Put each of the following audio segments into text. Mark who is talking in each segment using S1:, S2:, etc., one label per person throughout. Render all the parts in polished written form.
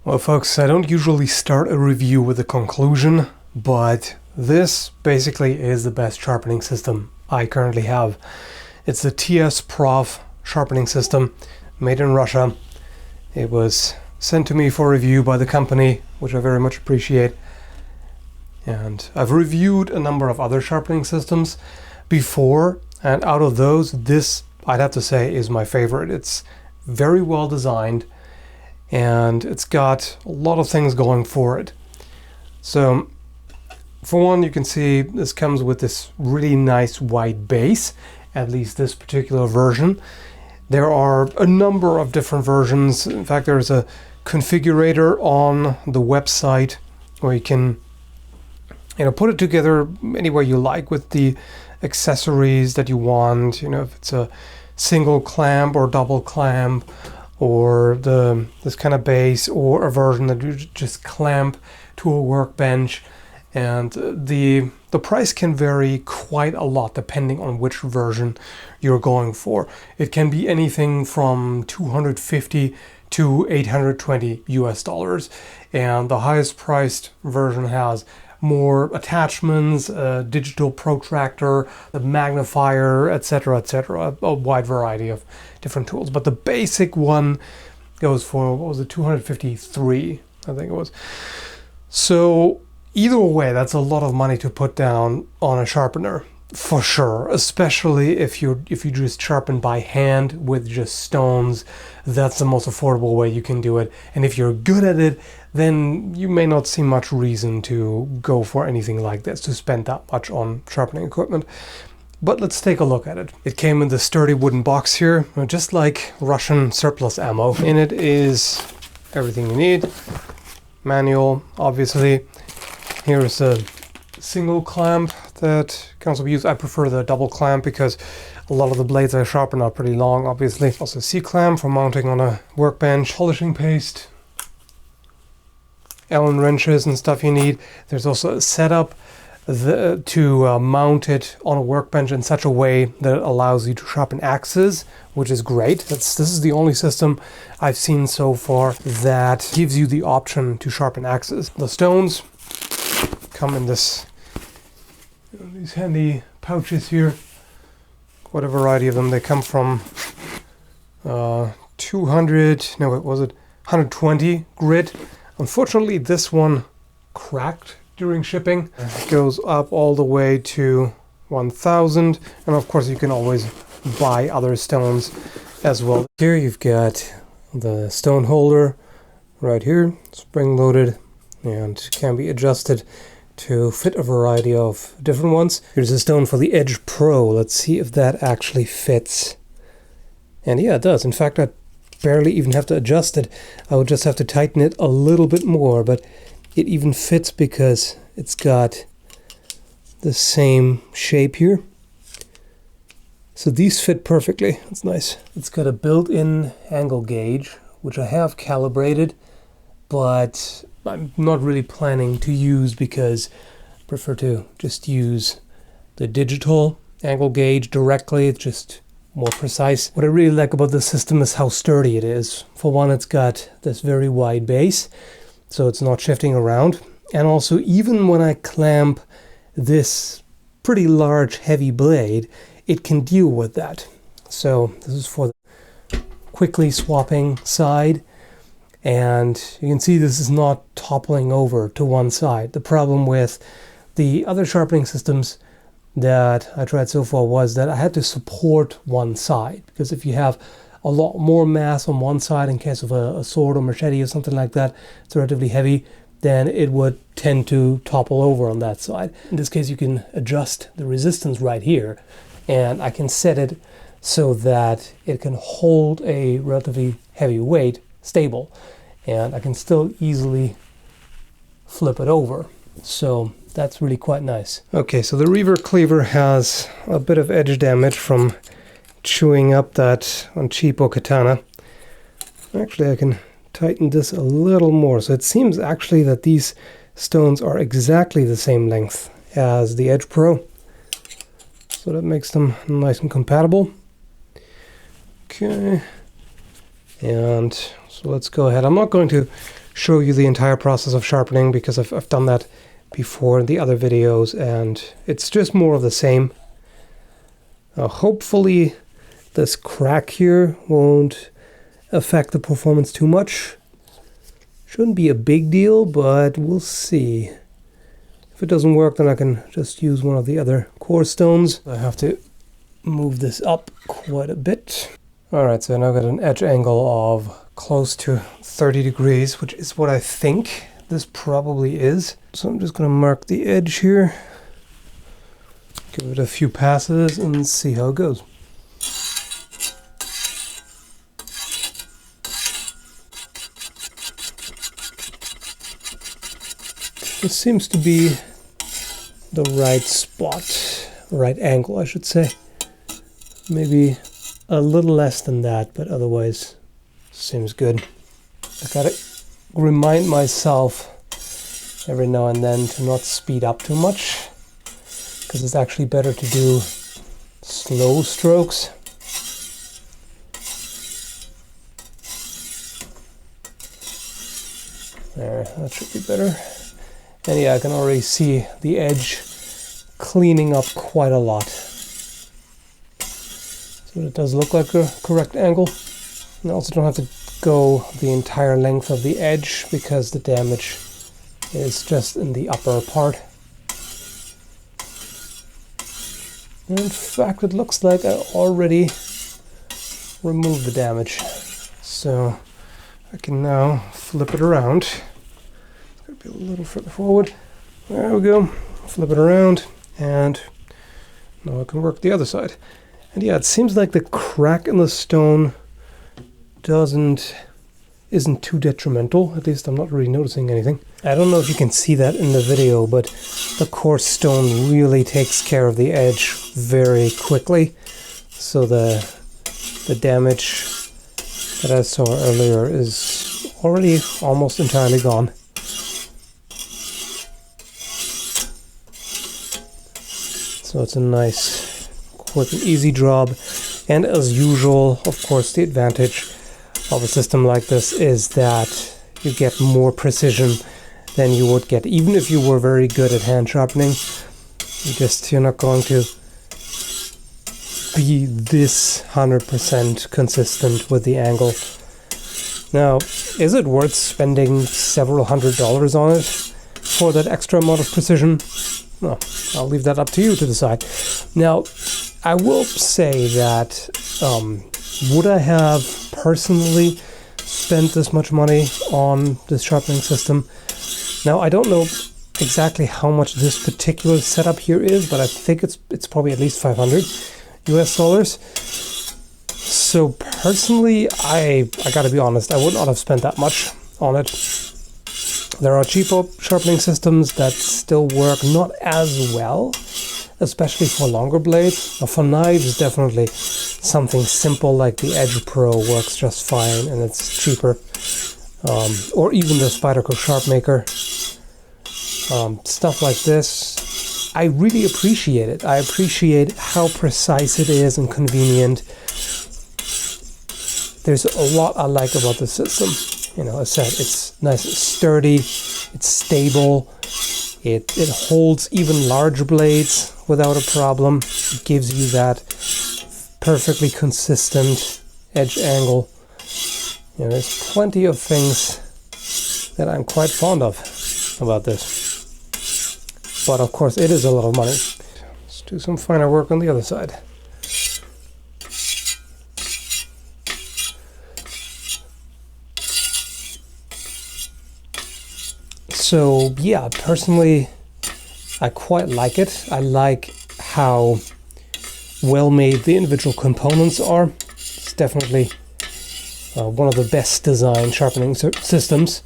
S1: Well, folks, I don't usually start a review with a conclusion, but this basically is the best sharpening system I currently have. It's the TSPROF sharpening system made in Russia. It was sent to me for review by the company, which I very much appreciate. And I've reviewed a number of other sharpening systems before, and out of those, this, I'd have to say, is my favorite. It's very well designed, and it's got a lot of things going for it. So, for one, you can see this comes with this really nice white base, at least this particular version. There are a number of different versions. In fact, there's a configurator on the website where you can put it together any way you like with the accessories that you want. If it's a single clamp or double clamp, or this kind of base, or a version that you just clamp to a workbench. And the price can vary quite a lot depending on which version you're going for. It can be anything from $250 to $820 US, and the highest priced version has more attachments, a digital protractor, a magnifier, etc., etc., a wide variety of different tools. But the basic one goes for, what was it, 253, I think it was. So either way, that's a lot of money to put down on a sharpener, for sure, especially if you just sharpen by hand with just stones. That's the most affordable way you can do it. And if you're good at it, then you may not see much reason to go for anything like this, to spend that much on sharpening equipment. But let's take a look at it. It came in this sturdy wooden box here, just like Russian surplus ammo. In it is everything you need. Manual, obviously. Here's a single clamp that can also be used. I prefer the double clamp because a lot of the blades I sharpen are pretty long, obviously. Also C-clamp for mounting on a workbench. Polishing paste. Allen wrenches and stuff you need. There's also a setup to mount it on a workbench in such a way that it allows you to sharpen axes, which is great. This is the only system I've seen so far that gives you the option to sharpen axes. The stones come in these handy pouches here. Quite a variety of them. They come from 120 grit. Unfortunately, this one cracked during shipping. It goes up all the way to 1000, and of course you can always buy other stones as well. Here you've got the stone holder right here, spring loaded, and can be adjusted to fit a variety of different ones. Here's a stone for the Edge Pro. Let's see if that actually fits. And yeah, it does. In fact, I barely even have to adjust it. I would just have to tighten it a little bit more, but it even fits because it's got the same shape here. So these fit perfectly. That's nice. It's got a built-in angle gauge, which I have calibrated, but I'm not really planning to use because I prefer to just use the digital angle gauge directly. It's just more precise. What I really like about this system is how sturdy it is. For one, it's got this very wide base, so it's not shifting around. And also, even when I clamp this pretty large, heavy blade, it can deal with that. So this is for the quickly swapping side. And you can see this is not toppling over to one side. The problem with the other sharpening systems that I tried so far was that I had to support one side, because if you have a lot more mass on one side in case of a sword or machete or something like that, it's relatively heavy, then it would tend to topple over on that side. In this case, you can adjust the resistance right here, and I can set it so that it can hold a relatively heavy weight stable, and I can still easily flip it over. So that's really quite nice. Okay, so the reaver cleaver has a bit of edge damage from chewing up that on cheapo katana. Actually, I can tighten this a little more. So it seems actually that these stones are exactly the same length as the Edge Pro. So that makes them nice and compatible. Okay. And so let's go ahead. I'm not going to show you the entire process of sharpening because I've done that before in the other videos, and it's just more of the same. Hopefully this crack here won't affect the performance too much. Shouldn't be a big deal, but we'll see. If it doesn't work, then I can just use one of the other core stones. I have to move this up quite a bit. Alright, so now I've got an edge angle of close to 30 degrees, which is what I think this probably is. So I'm just going to mark the edge here. Give it a few passes and see how it goes. This seems to be the right spot, right angle I should say. Maybe a little less than that, but otherwise seems good. I gotta remind myself every now and then to not speed up too much, because it's actually better to do slow strokes. There, that should be better. And yeah, I can already see the edge cleaning up quite a lot. So it does look like a correct angle. And I also don't have to go the entire length of the edge because the damage is just in the upper part. And in fact, it looks like I already removed the damage. So I can now flip it around. Be a little further forward. There we go. Flip it around, and now I can work the other side. And yeah, it seems like the crack in the stone isn't too detrimental. At least I'm not really noticing anything. I don't know if you can see that in the video, but the coarse stone really takes care of the edge very quickly. So the damage that I saw earlier is already almost entirely gone. So it's a nice, quick and easy job. And as usual, of course, the advantage of a system like this is that you get more precision than you would get even if you were very good at hand sharpening. You're not going to be this 100% consistent with the angle. Now, is it worth spending several $100s on it for that extra amount of precision? Well, I'll leave that up to you to decide. Now, I will say that would I have personally spent this much money on this sharpening system? Now, I don't know exactly how much this particular setup here is, but I think it's probably at least $500 US. So personally, I gotta be honest, I would not have spent that much on it. There are cheaper sharpening systems that still work not as well, especially for longer blades. Now for knives, definitely something simple like the Edge Pro works just fine, and it's cheaper. Or even the Spyderco Sharpmaker. Stuff like this, I really appreciate it. I appreciate how precise it is and convenient. There's a lot I like about the system. You know, as I said, it's nice and sturdy, it's stable, it holds even large blades without a problem. It gives you that perfectly consistent edge angle. You know, there's plenty of things that I'm quite fond of about this. But of course, it is a lot of money. Let's do some finer work on the other side. So yeah, personally, I quite like it. I like how well made the individual components are. It's definitely one of the best designed sharpening systems.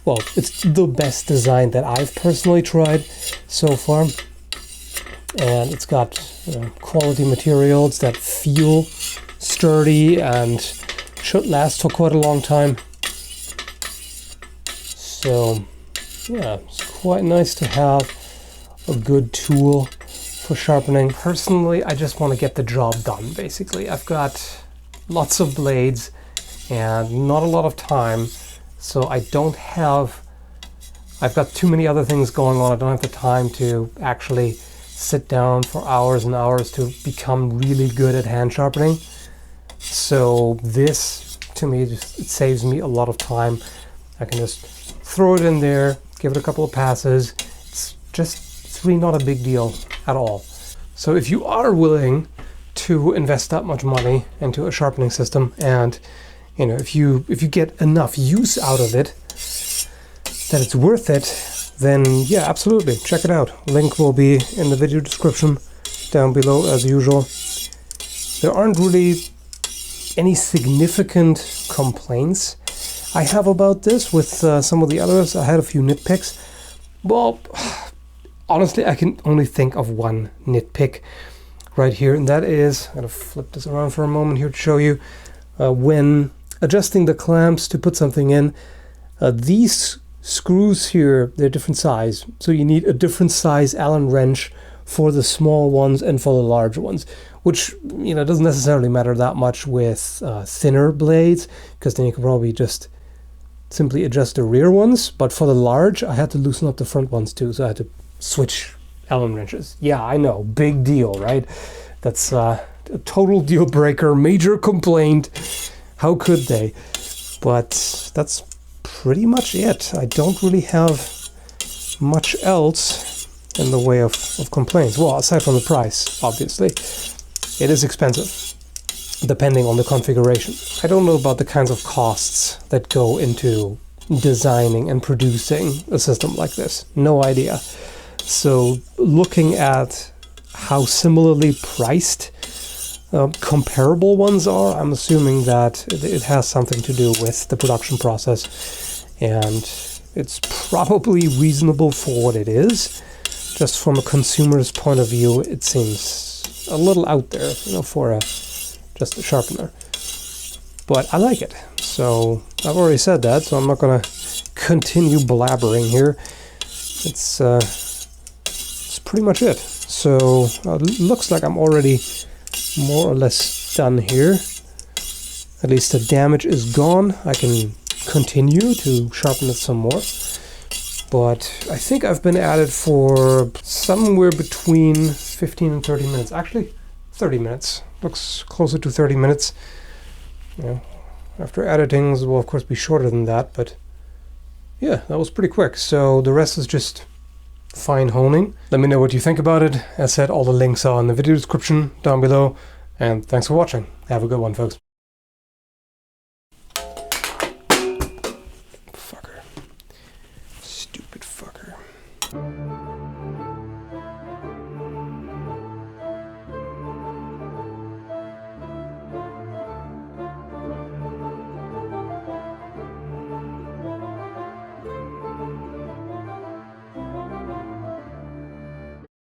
S1: Well, it's the best design that I've personally tried so far. And it's got quality materials that feel sturdy and should last for quite a long time. So yeah, it's quite nice to have a good tool for sharpening. Personally, I just want to get the job done, basically. I've got lots of blades and not a lot of time, so I've got too many other things going on. I don't have the time to actually sit down for hours and hours to become really good at hand sharpening. So this, to me, it saves me a lot of time. I can just throw it in there, give it a couple of passes. It's really not a big deal at all. So if you are willing to invest that much money into a sharpening system, and you know, if you get enough use out of it that it's worth it, then yeah, absolutely, check it out. Link will be in the video description down below as usual. There aren't really any significant complaints I have about this with some of the others. I had a few nitpicks. Well, honestly, I can only think of one nitpick right here, and that is, I'm going to flip this around for a moment here to show you, when adjusting the clamps to put something in, these screws here, they're different size, so you need a different size Allen wrench for the small ones and for the large ones, which, you know, doesn't necessarily matter that much with thinner blades, because then you can probably just simply adjust the rear ones. But for the large, I had to loosen up the front ones too, so I had to switch Allen wrenches. Yeah, I know, big deal, right? That's a total deal breaker, major complaint. How could they? But that's pretty much it. I don't really have much else in the way of complaints. Well, aside from the price, obviously. It is expensive, depending on the configuration. I don't know about the kinds of costs that go into designing and producing a system like this. No idea. So looking at how similarly priced comparable ones are, I'm assuming that it has something to do with the production process, and it's probably reasonable for what it is. Just from a consumer's point of view, it seems a little out there, you know, for just a sharpener. But I like it. So I've already said that, so I'm not going to continue blabbering here. It's pretty much it. So it looks like I'm already more or less done here. At least the damage is gone. I can continue to sharpen it some more. But I think I've been at it for somewhere between 15 and 30 minutes. Actually, 30 minutes. Looks closer to 30 minutes. You know, after editing, it will of course be shorter than that, but yeah, that was pretty quick. So the rest is just fine honing. Let me know what you think about it. As said, all the links are in the video description down below. And thanks for watching. Have a good one, folks.